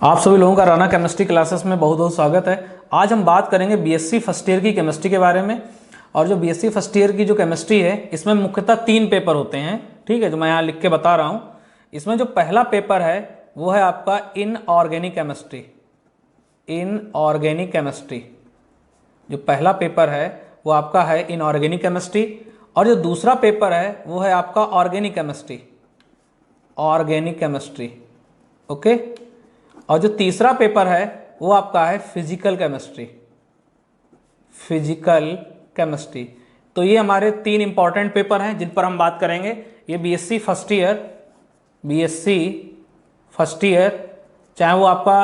आप सभी लोगों का राना केमिस्ट्री क्लासेस में बहुत बहुत स्वागत है। आज हम बात करेंगे बीएससी फर्स्ट ईयर की केमिस्ट्री के बारे में। और जो बीएससी फर्स्ट ईयर की जो केमिस्ट्री है इसमें मुख्यतः 3 पेपर होते हैं, ठीक है, जो मैं यहाँ लिख के बता रहा हूँ। इसमें जो पहला पेपर है वो है आपका इनऑर्गेनिक केमिस्ट्री। इनऑर्गेनिक केमिस्ट्री जो पहला पेपर है वो आपका है इनऑर्गेनिक केमिस्ट्री। और जो दूसरा पेपर है वो है आपका organic chemistry. Organic chemistry, okay. और जो तीसरा पेपर है वो आपका है फिजिकल केमिस्ट्री। Physical chemistry. तो ये हमारे 3 इंपॉर्टेंट पेपर हैं जिन पर हम बात करेंगे। ये बीएससी फर्स्ट ईयर चाहे वो आपका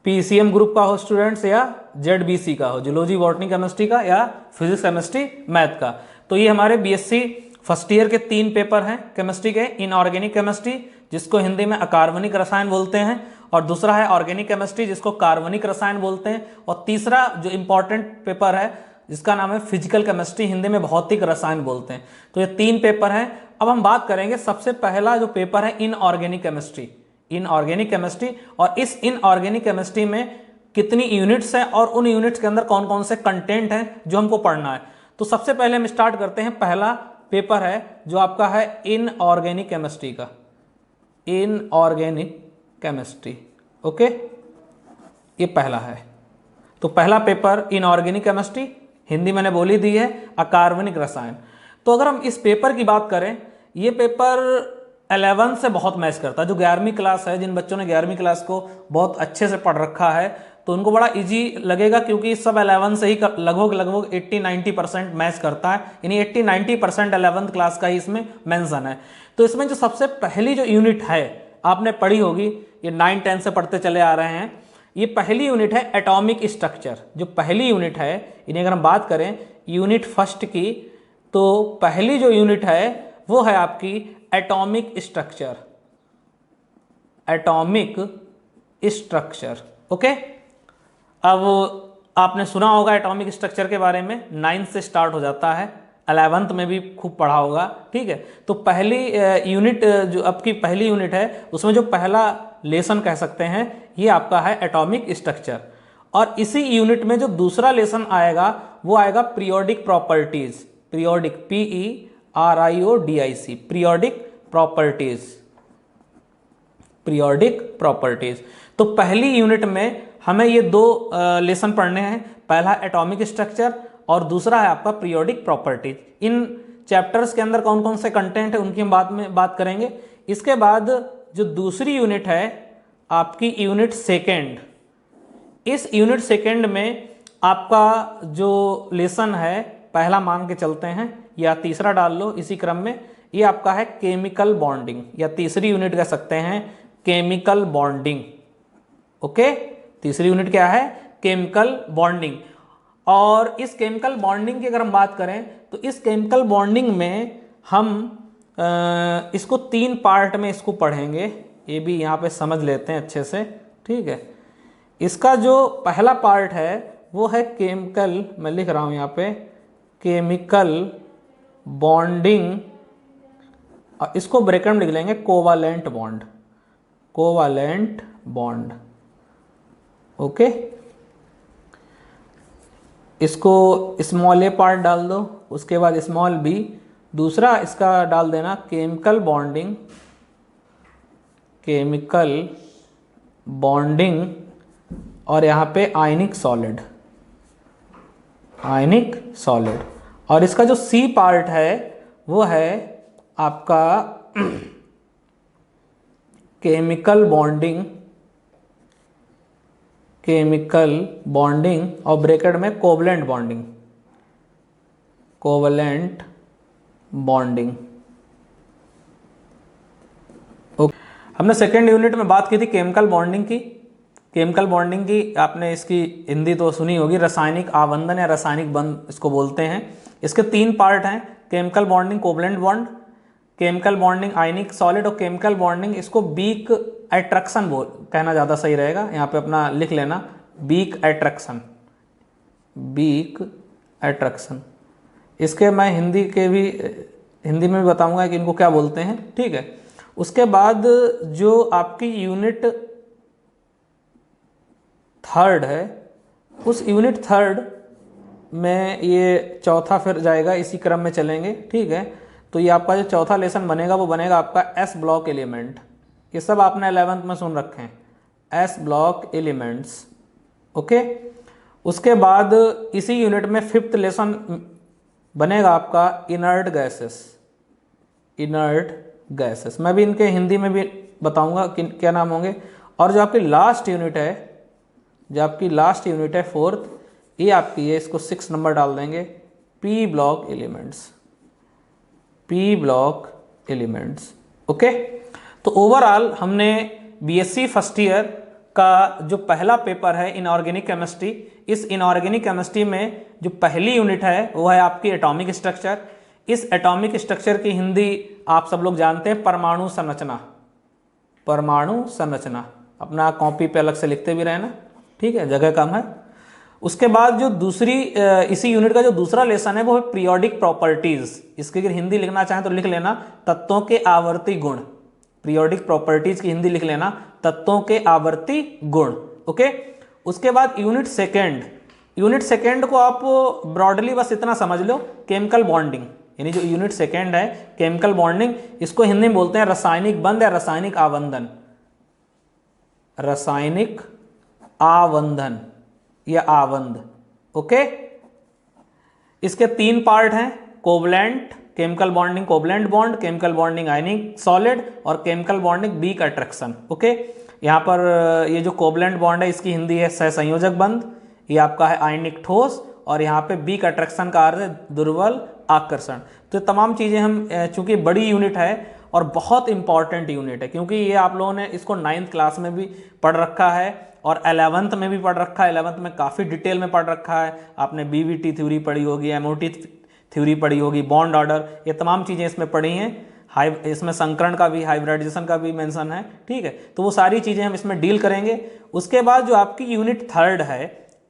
पीसीएम ग्रुप का हो स्टूडेंट्स या जेडबीसी का हो, जूलॉजी बॉटनी केमिस्ट्री का या फिजिक्स केमिस्ट्री मैथ का। तो ये हमारे बीएससी फर्स्ट ईयर के 3 पेपर हैं केमिस्ट्री के। इनऑर्गेनिक केमिस्ट्री जिसको हिंदी में अकार्बनिक रसायन बोलते हैं, और दूसरा है ऑर्गेनिक केमिस्ट्री जिसको कार्बनिक रसायन बोलते हैं, और तीसरा जो इंपॉर्टेंट पेपर है जिसका नाम है फिजिकल केमिस्ट्री, हिंदी में भौतिक रसायन बोलते हैं। तो ये 3 पेपर हैं। अब हम बात करेंगे सबसे पहला जो पेपर है इनऑर्गेनिक केमिस्ट्री। इनऑर्गेनिक केमिस्ट्री, और इस इनऑर्गेनिक केमिस्ट्री में कितनी यूनिट्स हैं और उन यूनिट्स के अंदर कौन कौन से कंटेंट हैं जो हमको पढ़ना है। तो सबसे पहले हम स्टार्ट करते हैं। पहला पेपर है जो आपका है इनऑर्गेनिक केमिस्ट्री का। इनऑर्गेनिक केमिस्ट्री, ओके, ये पहला है। तो पहला पेपर इनऑर्गेनिक केमिस्ट्री, हिंदी मैंने बोली दी है अकार्बनिक रसायन। तो अगर हम इस पेपर की बात करें, ये पेपर 11 से बहुत मैच करता है। जो 11वीं क्लास है, जिन बच्चों ने 11वीं क्लास को बहुत अच्छे से पढ़ रखा है तो उनको बड़ा इजी लगेगा, क्योंकि सब 11 से ही लगभग 80-90% मैच करता है। यानी 80-90% 11th क्लास का ही इसमें मेंशन है। तो इसमें जो सबसे पहली जो यूनिट है आपने पढ़ी होगी, ये 9-10 से पढ़ते चले आ रहे हैं। ये पहली यूनिट है एटॉमिक स्ट्रक्चर। जो पहली यूनिट है, यानी अगर हम बात करें यूनिट फर्स्ट की, तो पहली जो यूनिट है वो है आपकी atomic structure. Atomic structure, okay. अब आपने सुना होगा एटॉमिक स्ट्रक्चर के बारे में, 9 से स्टार्ट हो जाता है, 11th में भी खूब पढ़ा होगा, ठीक है। तो पहली यूनिट जो आपकी पहली यूनिट है उसमें जो पहला लेसन कह सकते हैं ये आपका है एटॉमिक स्ट्रक्चर। और इसी यूनिट में जो दूसरा लेसन आएगा वो आएगा periodic properties. Periodic, PERIODIC, periodic properties. Periodic properties. तो पहली यूनिट में हमें ये 2 लेसन पढ़ने हैं। पहला एटॉमिक स्ट्रक्चर और दूसरा है आपका पीरियोडिक प्रॉपर्टीज। इन चैप्टर्स के अंदर कौन कौन से कंटेंट है उनकी हम बाद में बात करेंगे। इसके बाद जो दूसरी यूनिट है आपकी यूनिट सेकेंड। इस यूनिट सेकेंड में आपका जो लेसन है, पहला मान के चलते हैं या तीसरा डाल लो इसी क्रम में, ये आपका है केमिकल बॉन्डिंग, या तीसरी यूनिट कह सकते हैं केमिकल बॉन्डिंग, ओके। तीसरी यूनिट क्या है? Chemical bonding. और इस केमिकल बॉन्डिंग की अगर हम बात करें तो इस केमिकल बॉन्डिंग में हम इसको 3 पार्ट में इसको पढ़ेंगे। ये भी यहाँ पे समझ लेते हैं अच्छे से, ठीक है। इसका जो पहला पार्ट है वो है केमिकल, मैं लिख रहा हूँ यहाँ पे, केमिकल बॉन्डिंग, और इसको ब्रैकेट में लिख लेंगे covalent bond. Covalent bond, okay. इसको स्मॉल ए पार्ट डाल दो, उसके बाद स्मॉल बी, दूसरा इसका डाल देना केमिकल बॉन्डिंग। केमिकल बॉन्डिंग, और यहाँ पे आयनिक सॉलिड। आयनिक सॉलिड। और इसका जो सी पार्ट है वो है आपका केमिकल बॉन्डिंग। केमिकल बॉन्डिंग और ब्रैकेट में covalent bonding. Covalent bonding, okay. हमने सेकेंड यूनिट में बात की थी केमिकल बॉन्डिंग की। केमिकल बॉन्डिंग की आपने इसकी हिंदी तो सुनी होगी, रासायनिक आबंधन या रासायनिक बंध इसको बोलते हैं। इसके 3 पार्ट हैं, chemical bonding covalent bond, chemical bonding ionic solid, और केमिकल बॉन्डिंग इसको वीक अट्रैक्शन बोल कहना ज़्यादा सही रहेगा। यहाँ पे अपना लिख लेना वीक अट्रैक्शन। वीक अट्रैक्शन, इसके मैं हिंदी में भी बताऊंगा कि इनको क्या बोलते हैं, ठीक है। उसके बाद जो आपकी यूनिट थर्ड है, उस यूनिट थर्ड में ये चौथा फिर जाएगा, इसी क्रम में चलेंगे, ठीक है। तो ये आपका जो चौथा लेसन बनेगा वो बनेगा आपका एस ब्लॉक एलिमेंट। ये सब आपने 11th में सुन रखे हैं, एस ब्लॉक एलिमेंट्स, ओके। उसके बाद इसी यूनिट में फिफ्थ लेसन बनेगा आपका इनर्ट गैसेस, इनर्ट गैसेस। मैं भी इनके हिंदी में भी बताऊंगा कि क्या नाम होंगे। और जो आपकी लास्ट यूनिट है, जो आपकी लास्ट यूनिट है फोर्थ, ये आपकी है, इसको 6 नंबर डाल देंगे, P block elements, P block elements, okay. तो ओवरऑल हमने बीएससी फर्स्ट ईयर का जो पहला पेपर है इनऑर्गेनिक केमिस्ट्री, इस इनऑर्गेनिक केमिस्ट्री में जो पहली यूनिट है वो है आपकी एटॉमिक स्ट्रक्चर। इस एटॉमिक स्ट्रक्चर की हिंदी आप सब लोग जानते हैं, परमाणु संरचना, परमाणु संरचना। अपना कॉपी पे अलग से लिखते भी रहे ना, ठीक है, जगह कम है। उसके बाद जो दूसरी इसी यूनिट का जो दूसरा लेसन है वो है पीरियोडिक प्रॉपर्टीज। इसकी अगर हिंदी लिखना चाहें तो लिख लेना तत्वों के आवर्ती गुण, पीरियोडिक प्रॉपर्टीज की हिंदी लिख लेना तत्वों के आवर्ती गुण, ओके। उसके बाद यूनिट सेकेंड, यूनिट सेकेंड को आप ब्रॉडली बस इतना समझ लो, केमिकल बॉन्डिंग, यानी जो यूनिट सेकेंड है केमिकल बॉन्डिंग, इसको हिंदी में बोलते हैं रासायनिक बंध या रासायनिक आबंधन, रासायनिक आबंधन या आबंध, ओके। इसके 3 पार्ट हैं, covalent chemical bonding, covalent bond, chemical bonding ionic solid, और chemical bonding weak attraction, okay. यहाँ पर ये जो कोवलेंट बॉन्ड है इसकी हिंदी है सहसंयोजक बंध, ये आपका है आयनिक ठोस, और यहाँ पे वीक अट्रैक्शन का अर्थ है दुर्बल आकर्षण। तो ये तमाम चीज़ें हम, चूंकि बड़ी यूनिट है और बहुत इंपॉर्टेंट यूनिट है, क्योंकि ये आप लोगों ने इसको 9th क्लास में भी पढ़ रखा है और 11th में भी पढ़ रखा है। 11th में काफ़ी डिटेल में पढ़ रखा है आपने, बीवीटी थ्योरी पढ़ी होगी, एमओटी थ्योरी पढ़ी होगी, बॉन्ड ऑर्डर, ये तमाम चीज़ें इसमें पढ़ी हैं। इसमें संकरण का भी, हाइब्रिडाइजेशन का भी मेंशन है, ठीक है। तो वो सारी चीज़ें हम इसमें डील करेंगे। उसके बाद जो आपकी यूनिट थर्ड है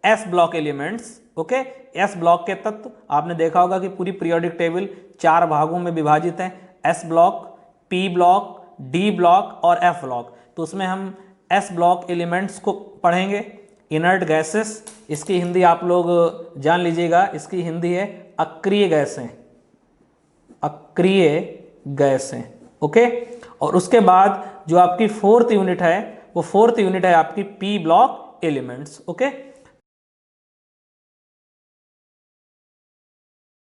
S block elements, okay. S block के तत्व आपने देखा होगा कि पूरी पीरियोडिक टेबल 4 भागों में विभाजित है, S block, P block, D block और एफ ब्लॉक। तो उसमें हम एस ब्लॉक एलिमेंट्स को पढ़ेंगे। इनर्ट गैसेस, इसकी हिंदी आप लोग जान लीजिएगा, इसकी हिंदी है अक्रिय गैसें, अक्रिय गैसें, ओके। और उसके बाद जो आपकी फोर्थ यूनिट है वो फोर्थ यूनिट है आपकी पी ब्लॉक एलिमेंट्स, ओके।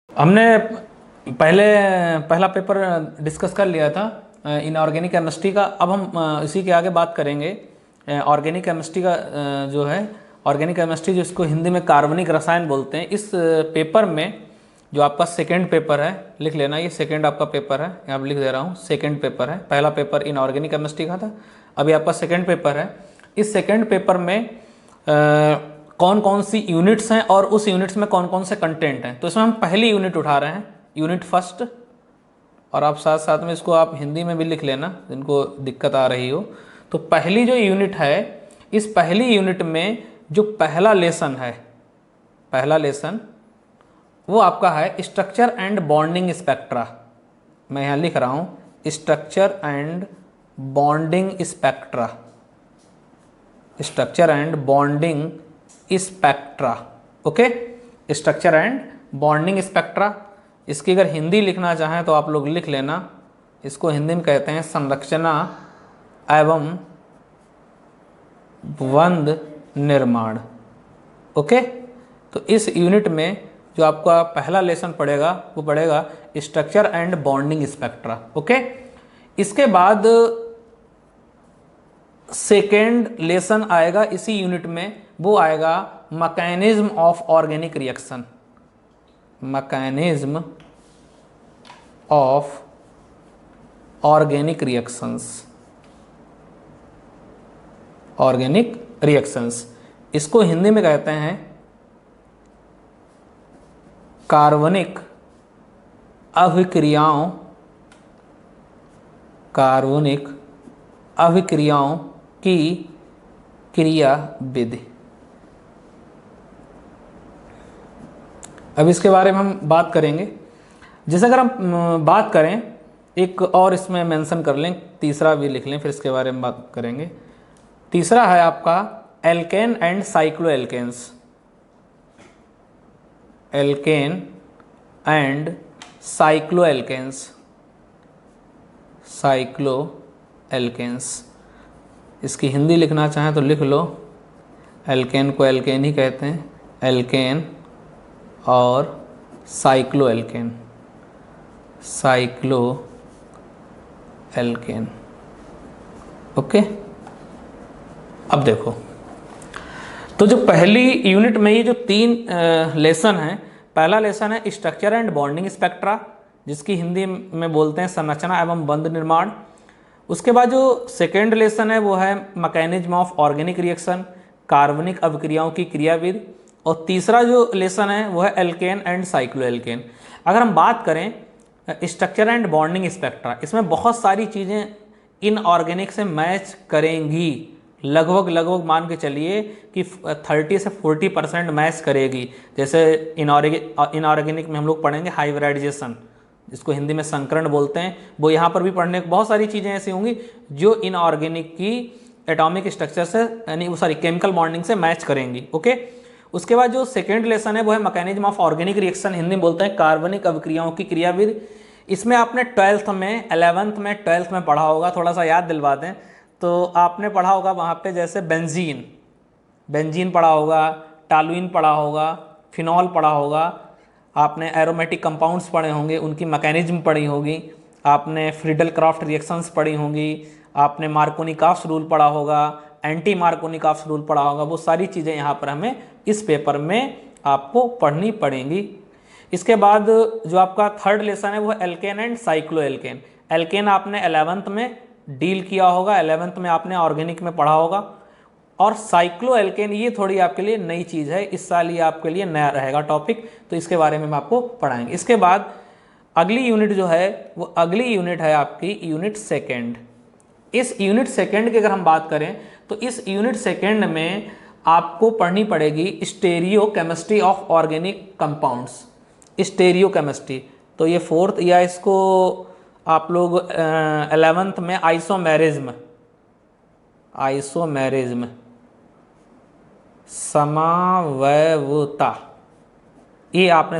हमने पहला पेपर डिस्कस कर लिया था इनऑर्गेनिक केमिस्ट्री का। अब हम इसी के आगे बात करेंगे ऑर्गेनिक केमिस्ट्री का, जो है ऑर्गेनिक केमिस्ट्री, जिसको हिंदी में कार्बनिक रसायन बोलते हैं। इस पेपर में जो आपका सेकेंड पेपर है, लिख लेना, ये सेकेंड आपका पेपर है, यहाँ लिख दे रहा हूँ, सेकेंड पेपर है। पहला पेपर इनऑर्गेनिक केमिस्ट्री का था, अभी आपका सेकेंड पेपर है। इस सेकेंड पेपर में कौन कौन सी यूनिट्स हैं और उस यूनिट्स में कौन कौन से कंटेंट हैं। तो इसमें हम पहली यूनिट उठा रहे हैं, यूनिट फर्स्ट, और आप साथ साथ में इसको आप हिंदी में भी लिख लेना जिनको दिक्कत आ रही हो। तो पहली जो यूनिट है, इस पहली यूनिट में जो पहला लेसन है, पहला लेसन वो आपका है स्ट्रक्चर एंड बॉन्डिंग स्पेक्ट्रा। मैं यहाँ लिख रहा हूँ structure and bonding spectra, structure and bonding spectra, okay. Structure and bonding spectra, इसकी अगर हिंदी लिखना चाहें तो आप लोग लिख लेना, इसको हिंदी में कहते हैं संरचना एवं बंध निर्माण, ओके। तो इस यूनिट में जो आपका पहला लेसन पड़ेगा वो पड़ेगा structure and bonding spectra, okay. इसके बाद सेकेंड लेसन आएगा इसी यूनिट में, वो आएगा mechanism of organic reaction, mechanism of organic reactions, organic reactions, इसको हिंदी में कहते हैं कार्बनिक अभिक्रियाओं, कार्बनिक अभिक्रियाओं की क्रिया विधि। अब इसके बारे में हम बात करेंगे। जैसे अगर हम बात करें एक और इसमें मेंशन कर लें, तीसरा भी लिख लें, फिर इसके बारे में बात करेंगे। तीसरा है आपका alkane and cycloalkanes, alkane and cycloalkanes, cycloalkanes. इसकी हिंदी लिखना चाहें तो लिख लो, एल्केन को एल्केन ही कहते हैं, एल्केन और cycloalkane, cycloalkane. Okay, अब देखो, तो जो पहली यूनिट में ये जो 3 लेसन हैं, पहला लेसन है स्ट्रक्चर एंड बॉन्डिंग स्पेक्ट्रा, जिसकी हिंदी में बोलते हैं संरचना एवं बंध निर्माण। उसके बाद जो सेकेंड लेसन है वो है मैकेनिज्म ऑफ ऑर्गेनिक रिएक्शन, कार्बनिक अभिक्रियाओं की क्रियाविधि। और तीसरा जो लेसन है वो है एल्केन एंड साइक्लो एल्केन। अगर हम बात करें स्ट्रक्चर एंड बॉन्डिंग स्पेक्ट्रा, इसमें बहुत सारी चीज़ें इनऑर्गेनिक से मैच करेंगी, लगभग मान के चलिए कि 30 से 40% मैच करेगी। जैसे इनऑर्गेनिक में हम लोग पढ़ेंगे हाइब्रिडाइजेशन, जिसको हिंदी में संकरण बोलते हैं, वो यहाँ पर भी पढ़ने बहुत सारी चीज़ें ऐसी होंगी जो इनऑर्गेनिक की एटॉमिक स्ट्रक्चर से यानी केमिकल बॉन्डिंग से मैच करेंगी। ओके, उसके बाद जो सेकेंड लेसन है वो है mechanism of organic reaction, Hindi में बोलते हैं कार्बनिक अभिक्रियाओं की क्रियाविधि। इसमें आपने 12th में 11th में 12th में पढ़ा होगा, थोड़ा सा याद दिलवा दें तो आपने पढ़ा होगा वहाँ पे, जैसे बेंजीन पढ़ा होगा, टालुइन पढ़ा होगा, फिनॉल पढ़ा होगा, आपने एरोमेटिक कंपाउंड्स पढ़े होंगे, उनकी मैकेनिज्म पढ़ी होगी, आपने फ्रीडल क्राफ्ट रिएक्शंस पढ़ी होंगी, आपने मार्कोनिकॉफ्स रूल पढ़ा होगा, एंटी मार्कोनिकॉफ्स रूल पढ़ा होगा। वो सारी चीज़ें यहाँ पर हमें इस पेपर में आपको पढ़नी पड़ेंगी। इसके बाद जो आपका थर्ड लेसन है वो है alkane and cycloalkane. Alkane आपने 11th में डील किया होगा, 11th में आपने ऑर्गेनिक में पढ़ा होगा। और साइक्लो एल्केन ये थोड़ी आपके लिए नई चीज़ है, इस साल ये आपके लिए नया रहेगा टॉपिक, तो इसके बारे में हम आपको पढ़ाएंगे। इसके बाद अगली यूनिट जो है वो अगली यूनिट है आपकी यूनिट सेकेंड। इस यूनिट सेकेंड की अगर हम बात करें तो इस यूनिट सेकेंड में आपको पढ़नी पड़ेगी stereo chemistry of organic compounds, stereo chemistry. तो ये 4th, या इसको आप लोग 11th में आइसोमेरिज्म, समावयवता, ये आपने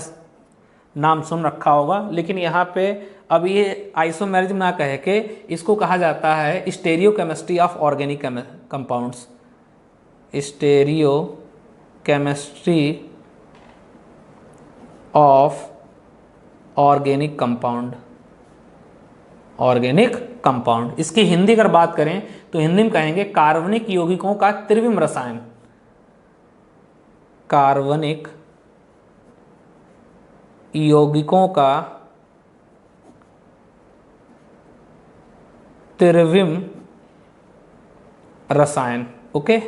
नाम सुन रखा होगा। लेकिन यहाँ पे अब ये आइसोमेरिज्म ना कह के इसको कहा जाता है stereo chemistry of organic compounds, stereo chemistry of organic compound. इसकी हिंदी अगर बात करें तो हिंदी में कहेंगे कार्बनिक यौगिकों का त्रिविम रसायन, कार्बनिक यौगिकों का त्रिविम रसायन। ओके,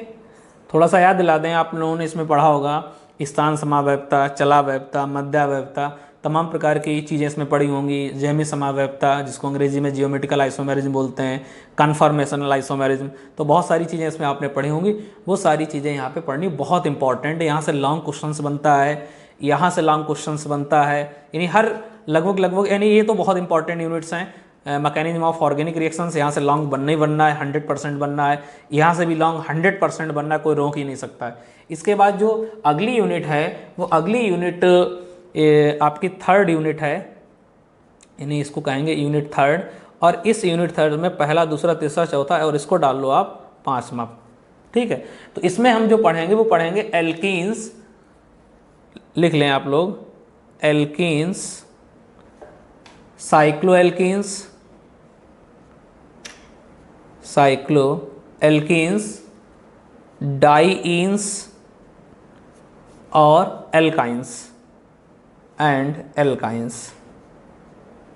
थोड़ा सा याद दिला दें, आप लोगों ने इसमें पढ़ा होगा स्थान समावयवता, चलावयवता, मध्यावयवता, तमाम प्रकार की चीज़ें इसमें पढ़ी होंगी। जेमी समावयवता, जिसको अंग्रेजी में जियोमेट्रिकल आइसोमेरिज्म बोलते हैं, कन्फॉर्मेशनल आइसोमेरिज्म, तो बहुत सारी चीज़ें इसमें आपने पढ़ी होंगी। वो सारी चीज़ें यहाँ पे पढ़नी बहुत इंपॉर्टेंट है। यहाँ से लॉन्ग क्वेश्चंस बनता है, यहाँ से लॉन्ग क्वेश्चंस बनता है, यानी हर लगभग यानी ये तो बहुत इंपॉर्टेंट यूनिट्स हैं। मैकेनिज्म ऑफ ऑर्गेनिक रिएक्शंस, यहाँ से लॉन्ग बनना ही बनना है, 100% बनना है। यहाँ से भी लॉन्ग 100% बनना है, कोई रोक ही नहीं सकता है। इसके बाद जो अगली यूनिट है वो अगली यूनिट आपकी थर्ड यूनिट है, यानी इसको कहेंगे यूनिट थर्ड। और इस यूनिट थर्ड में पहला, दूसरा, तीसरा, चौथा है, और इसको डाल लो आप 5वां। ठीक है, तो इसमें हम जो पढ़ेंगे वो पढ़ेंगे एल्कीन्स, लिख लें आप लोग, एल्कीन्स, साइक्लो एल्कीन्स, डाईईन्स और एल्काइंस।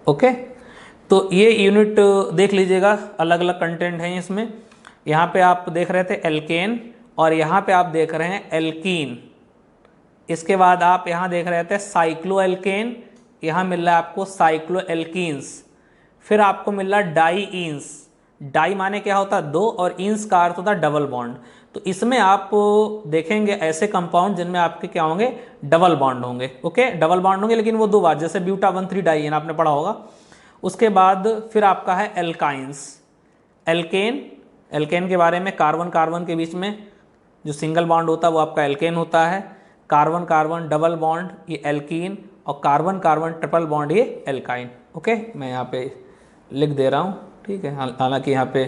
ओके, तो ये यूनिट देख लीजिएगा, अलग अलग कंटेंट हैं इसमें। यहाँ पे आप देख रहे थे एल्केन, और यहाँ पे आप देख रहे हैं एल्कीन। इसके बाद आप यहाँ देख रहे थे साइक्लो एल्केन, यहाँ मिल रहा है आपको साइक्लो एल्कीन्स। फिर आपको मिल रहा है डाईईन्स। डाई माने क्या होता है? 2, और ईंस का अर्थ होता है डबल बॉन्ड। तो इसमें आप देखेंगे ऐसे कंपाउंड जिनमें आपके क्या होंगे? डबल बॉन्ड होंगे। ओके, डबल बॉन्ड होंगे, लेकिन वो 2 बार, जैसे ब्यूटा 1,3 डाइईन आपने पढ़ा होगा। उसके बाद फिर आपका है एल्काइंस। एल्केन के बारे में कार्बन कार्बन के बीच में जो सिंगल बॉन्ड होता है वो आपका एल्केन होता है, कार्बन कार्बन डबल बॉन्ड ये एल्कीन, और कार्बन कार्बन ट्रिपल बॉन्ड ये एल्काइन। ओके, मैं यहाँ पे लिख दे रहा हूँ, ठीक है, हालांकि यहाँ पे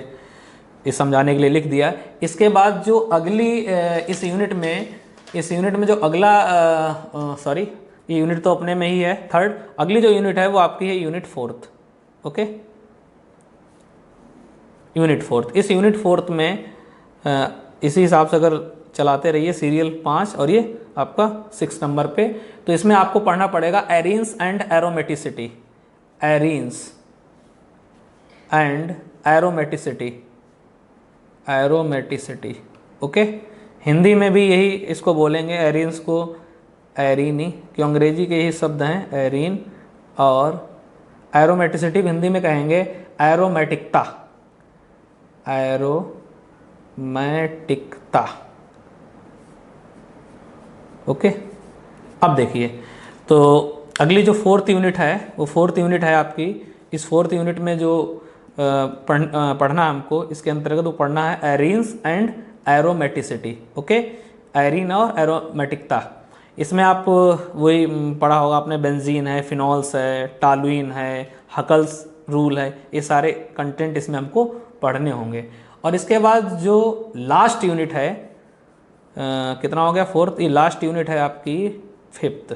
ये समझाने के लिए लिख दिया। इसके बाद जो अगली इस यूनिट में जो अगला सॉरी ये यूनिट तो अपने में ही है थर्ड, अगली जो यूनिट है वो आपकी है unit fourth. Okay, unit fourth. इस यूनिट फोर्थ में इसी हिसाब से अगर चलाते रहिए सीरियल 5 और ये आपका 6 नंबर पे, तो इसमें आपको पढ़ना पड़ेगा arenes and aromaticity. Arenes and aromaticity. Okay, Hindi में भी यही इसको बोलेंगे, एरीन्स को एरीनी, क्यों अंग्रेजी के ही शब्द हैं एरीन, और एरोमेटिसिटी हिंदी में कहेंगे एरोमेटिकता। एरोमेटिकता। ओके, अब देखिए, तो अगली जो फोर्थ यूनिट है वो फोर्थ यूनिट है आपकी। इस फोर्थ यूनिट में जो पढ़ना है हमको, इसके अंतर्गत वो पढ़ना है arenes and aromaticity. Okay, arene और एरोमेटिकता। इसमें आप वही पढ़ा होगा आपने, बेंजीन है, फिनॉल्स है, टालुइन है, हकल्स रूल है, ये सारे कंटेंट इसमें हमको पढ़ने होंगे। और इसके बाद जो लास्ट यूनिट है कितना हो गया, फोर्थ, ये लास्ट यूनिट है आपकी फिफ्थ।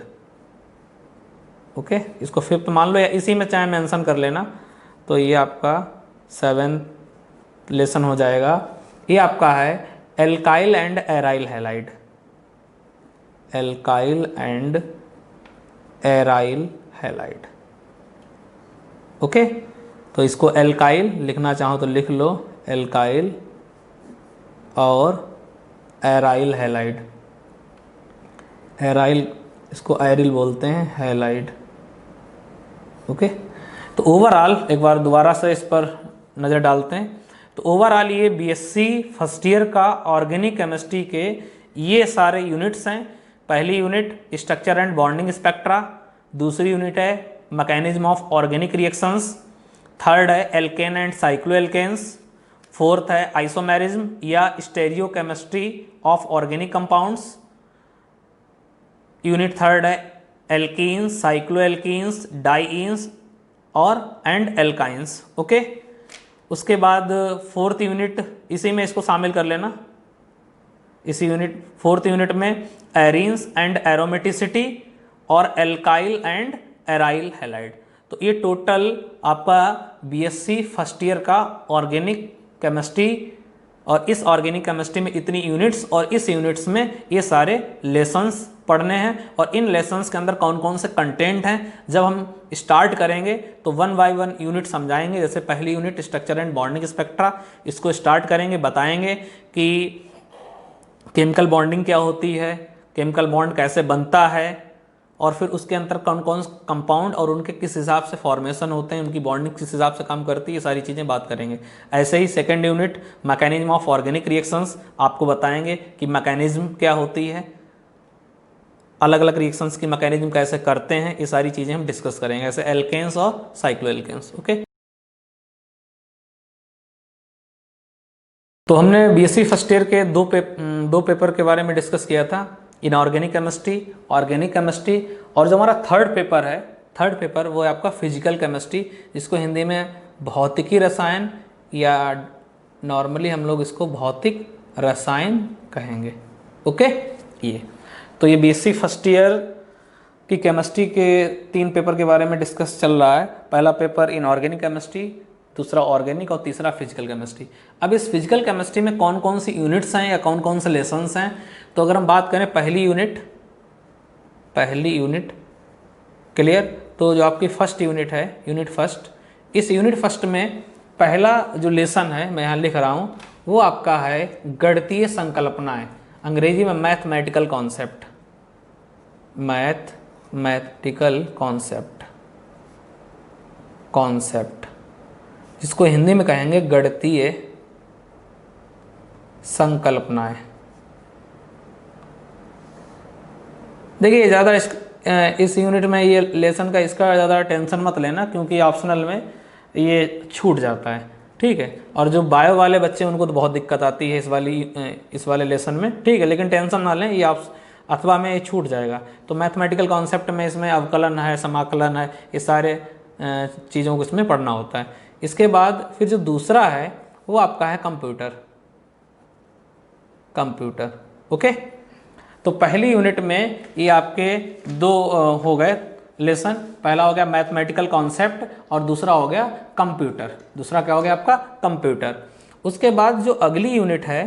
ओके, इसको फिफ्थ मान लो या इसी में चाहे मेंशन कर लेना, तो ये आपका 7th लेसन हो जाएगा। ये आपका है alkyl and aryl halide. Alkyl and aryl halide. Okay, तो इसको एल्काइल लिखना चाहो तो लिख लो, एल्काइल और एराइल हैलाइड। एराइल इसको एरिल बोलते हैं, हैलाइड। ओके, तो ओवरऑल एक बार दोबारा से इस पर नज़र डालते हैं। तो ओवरऑल ये बीएससी फर्स्ट ईयर का ऑर्गेनिक केमिस्ट्री के ये सारे यूनिट्स हैं। पहली unit structure and bonding spectra, दूसरी यूनिट है mechanism of organic reactions, third है एल्केन एंड साइक्लोएल्केन्स, फोर्थ है आइसोमेरिज्म या stereochemistry of organic compounds, unit third है एल्कीन्स, साइक्लोएल्कीन्स, डाइईन्स और एंड एल्काइंस। ओके, उसके बाद फोर्थ यूनिट इसी में इसको शामिल कर लेना। इसी यूनिट फोर्थ यूनिट में एरीन्स एंड एरोमेटिसिटी और एल्काइल एंड एराइल हैलाइड। तो ये टोटल आपका बीएससी फर्स्ट ईयर का ऑर्गेनिक केमिस्ट्री, और इस ऑर्गेनिक केमिस्ट्री में इतनी यूनिट्स और इस यूनिट्स में ये सारे लेसन्स पढ़ने हैं। और इन लेसन्स के अंदर कौन कौन से कंटेंट हैं, जब हम स्टार्ट करेंगे तो 1 बाय 1 यूनिट समझाएंगे। जैसे पहली unit structure and bonding spectra, इसको स्टार्ट करेंगे, बताएंगे कि केमिकल बॉन्डिंग क्या होती है, केमिकल बॉन्ड कैसे बनता है, और फिर उसके अंदर कौन कौन कंपाउंड और उनके किस हिसाब से फॉर्मेशन होते हैं, उनकी बॉन्डिंग किस हिसाब से काम करती है, ये सारी चीज़ें बात करेंगे। ऐसे ही second unit mechanism of organic reactions, आपको बताएंगे कि मैकेनिज्म क्या होती है, अलग अलग रिएक्शंस की मैकेनिज्म कैसे करते हैं, ये सारी चीज़ें हम डिस्कस करेंगे, ऐसे एल्केन्स और साइक्लोएल्केन्स। ओके, तो हमने बीएससी फर्स्ट ईयर के दो पेपर के बारे में डिस्कस किया था, इनऑर्गेनिक केमिस्ट्री, ऑर्गेनिक केमिस्ट्री, और जो हमारा थर्ड पेपर वो है आपका फिजिकल केमिस्ट्री, जिसको हिंदी में भौतिकी रसायन या नॉर्मली हम लोग इसको भौतिक रसायन कहेंगे। ओके, ये बीएससी फर्स्ट ईयर की केमिस्ट्री के 3 पेपर के बारे में डिस्कस चल रहा है। पहला पेपर इनऑर्गेनिक केमिस्ट्री, दूसरा ऑर्गेनिक और तीसरा फिजिकल केमिस्ट्री। अब इस फिजिकल केमिस्ट्री में कौन कौन सी यूनिट्स हैं या कौन कौन से लेसन्स हैं, तो अगर हम बात करें पहली यूनिट क्लियर, तो जो आपकी फर्स्ट यूनिट है, यूनिट फर्स्ट, इस यूनिट फर्स्ट में पहला जो लेसन है मैं यहाँ लिख रहा हूँ, वो आपका है गणितीय संकल्पनाएं, अंग्रेजी में मैथमेटिकल कॉन्सेप्ट, मैथमेटिकल कॉन्सेप्ट, जिसको हिंदी में कहेंगे गणितीय संकल्पनाएं। देखिए ज़्यादा इस यूनिट में ये लेसन का इसका ज़्यादा टेंशन मत लेना, क्योंकि ऑप्शनल में ये छूट जाता है, ठीक है। और जो बायो वाले बच्चे उनको तो बहुत दिक्कत आती है इस वाले लेसन में, ठीक है, लेकिन टेंशन ना लें, ये आप अथवा में ये छूट जाएगा। तो मैथमेटिकल कॉन्सेप्ट में इसमें अवकलन है, समाकलन है, ये सारे चीज़ों को इसमें पढ़ना होता है। इसके बाद फिर जो दूसरा है वो आपका है कंप्यूटर, ओके। तो पहली यूनिट में ये आपके दो हो गए लेसन, पहला हो गया मैथमेटिकल कॉन्सेप्ट और दूसरा हो गया कंप्यूटर। दूसरा क्या हो गया आपका? कंप्यूटर। उसके बाद जो अगली यूनिट है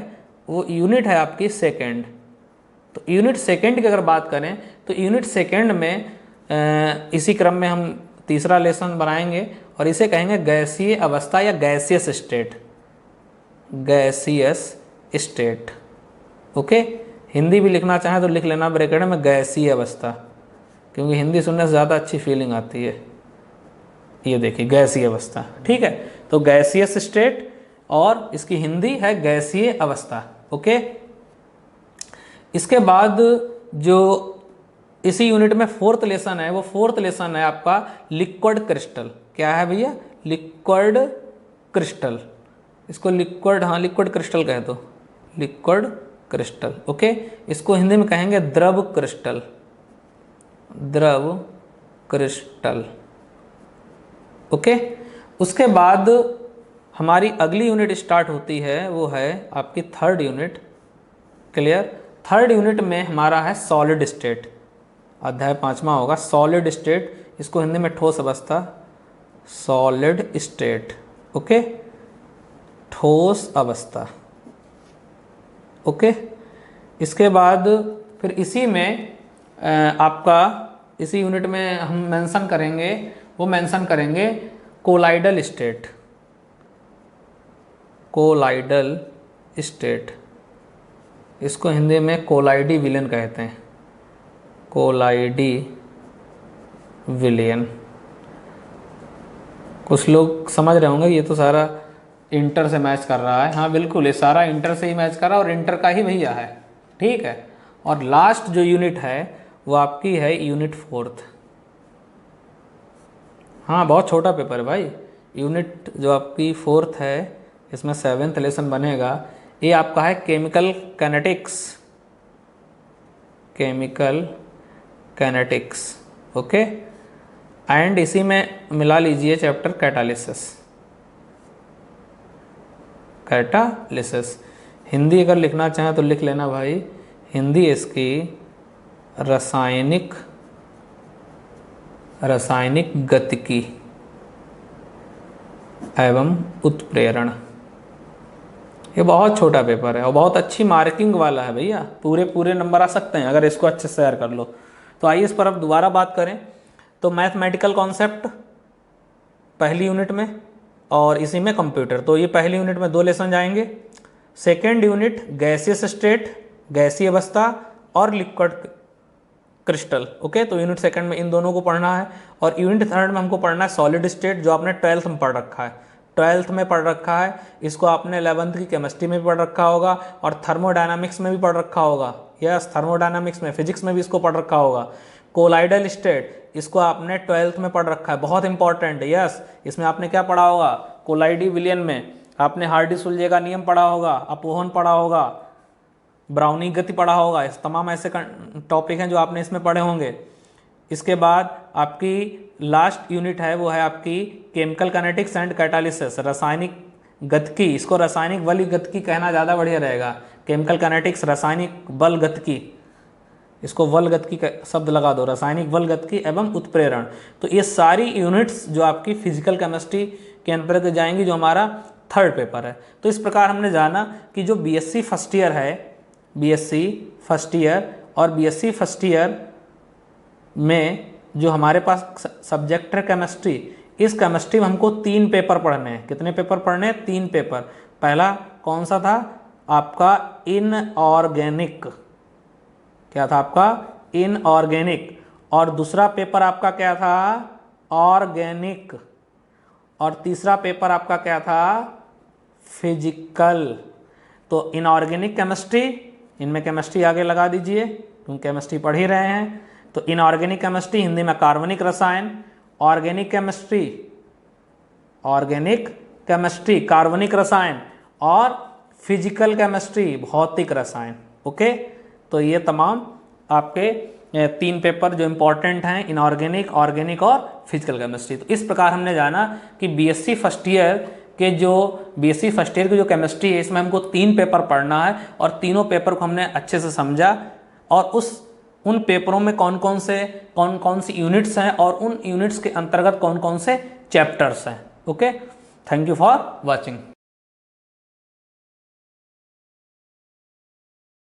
वो यूनिट है आपकी सेकंड। तो यूनिट सेकंड की अगर बात करें तो यूनिट सेकंड में इसी क्रम में हम तीसरा लेसन बनाएंगे और इसे कहेंगे गैसीय अवस्था या gaseous state. Gaseous state, okay. Hindi भी लिखना चाहें तो लिख लेना ब्रैकेट में गैसीय अवस्था, क्योंकि हिंदी सुनने से ज़्यादा अच्छी फीलिंग आती है। ये देखिए गैसीय अवस्था, ठीक है। तो गैसियस स्टेट और इसकी हिंदी है गैसीय अवस्था, ओके। इसके बाद जो इसी यूनिट में फोर्थ लेसन है वो फोर्थ लेसन है आपका लिक्विड क्रिस्टल। क्या है भैया? Liquid crystal. इसको लिक्विड, हाँ लिक्विड क्रिस्टल कह दो, लिक्विड क्रिस्टल, ओके। इसको हिंदी में कहेंगे द्रव क्रिस्टल, द्रव क्रिस्टल, ओके। उसके बाद हमारी अगली यूनिट स्टार्ट होती है, वो है आपकी third unit, clear. Third unit में हमारा है सॉलिड स्टेट, अध्याय 5वां होगा सॉलिड स्टेट। इसको हिंदी में ठोस अवस्था, सॉलिड स्टेट, ओके, ठोस अवस्था, ओके। इसके बाद फिर इसी में आपका इसी यूनिट में हम मेंशन करेंगे, वो मेंशन करेंगे कोलाइडल स्टेट, कोलाइडल स्टेट। इसको हिंदी में कोलाइडी विलयन कहते हैं, कोलाइडी विलयन। कुछ लोग समझ रहे होंगे ये तो सारा इंटर से मैच कर रहा है। हाँ बिल्कुल, ये सारा इंटर से ही मैच कर रहा है और इंटर का ही भैया है, ठीक है। और लास्ट जो यूनिट है वो आपकी है यूनिट फोर्थ। हाँ बहुत छोटा पेपर है भाई। यूनिट जो आपकी फोर्थ है इसमें 7th लेसन बनेगा। ये आपका है chemical kinetics, chemical kinetics, okay. And इसी में मिला लीजिए चैप्टर कैटालिसिस, कैटालिसिस। हिंदी अगर लिखना चाहें तो लिख लेना भाई, हिंदी इसकी रासायनिक गतिकी एवं उत्प्रेरण। ये बहुत छोटा पेपर है और बहुत अच्छी मार्किंग वाला है भैया, पूरे नंबर आ सकते हैं अगर इसको अच्छे से तैयार कर लो। तो आइए इस पर अब दोबारा बात करें। तो मैथमेटिकल कॉन्सेप्ट पहली यूनिट में और इसी में कंप्यूटर। तो ये पहली यूनिट में 2 लेसन जाएंगे। सेकेंड यूनिट गैसियस स्टेट, गैसीय अवस्था और लिक्विड क्रिस्टल, ओके। तो यूनिट सेकंड में इन दोनों को पढ़ना है। और यूनिट थर्ड में हमको पढ़ना है सॉलिड स्टेट, जो आपने 12th में पढ़ रखा है, 12th में पढ़ रखा है। इसको आपने 11th की केमिस्ट्री में भी पढ़ रखा होगा और थर्मोडायनामिक्स में भी पढ़ रखा होगा। यस, थर्मोडायनामिक्स में, फिजिक्स में भी इसको पढ़ रखा होगा। कोलाइडल स्टेट, इसको आपने 12th में पढ़ रखा है, बहुत इंपॉर्टेंट है। यस, इसमें आपने क्या पढ़ा होगा? कोलाइडी विलियन में आपने हार्डी-सुलजे का नियम पढ़ा होगा, अपोहन पढ़ा होगा, ब्राउनी गति पढ़ा होगा। इस तमाम ऐसे टॉपिक हैं जो आपने इसमें पढ़े होंगे। इसके बाद आपकी लास्ट यूनिट है वो है आपकी केमिकल कैनेटिक्स एंड कैटालिसिस, रासायनिक गतिकी। इसको रासायनिक बल गतिकी कहना ज़्यादा बढ़िया रहेगा। केमिकल कैनेटिक्स रासायनिक बल गतिकी, इसको बल गतिकी का शब्द लगा दो, रासायनिक बल गतिकी एवं उत्प्रेरण। तो ये सारी यूनिट्स जो आपकी फिजिकल केमिस्ट्री के अंतर्गत जाएंगी, जो हमारा थर्ड पेपर है। तो इस प्रकार हमने जाना कि जो बीएससी फर्स्ट ईयर है, बीएससी फर्स्ट ईयर और बीएससी फर्स्ट ईयर में जो हमारे पास सब्जेक्ट है केमिस्ट्री, इस केमिस्ट्री में हमको 3 पेपर पढ़ने हैं। कितने पेपर पढ़ने हैं? 3 पेपर। पहला कौन सा था आपका? इनऑर्गेनिक। क्या था आपका? इनऑर्गेनिक। और दूसरा पेपर आपका क्या था? ऑर्गेनिक। और तीसरा पेपर आपका क्या था? फिजिकल। तो इनऑर्गेनिक केमिस्ट्री, इनमें केमिस्ट्री आगे लगा दीजिए क्योंकि केमिस्ट्री पढ़ ही रहे हैं। तो इनऑर्गेनिक केमिस्ट्री हिंदी में कार्बनिक रसायन, ऑर्गेनिक केमिस्ट्री कार्बनिक रसायन, और फिजिकल केमिस्ट्री भौतिक रसायन। ओके, तो ये तमाम आपके 3 पेपर जो इंपॉर्टेंट हैं, इनऑर्गेनिक, ऑर्गेनिक और फिजिकल केमिस्ट्री। तो इस प्रकार हमने जाना कि बीएससी फर्स्ट ईयर की जो केमिस्ट्री है, इसमें हमको 3 पेपर पढ़ना है और तीनों पेपर को हमने अच्छे से समझा, और उन पेपरों में कौन कौन सी यूनिट्स हैं और उन यूनिट्स के अंतर्गत कौन कौन से चैप्टर्स हैं। Okay, thank you for watching.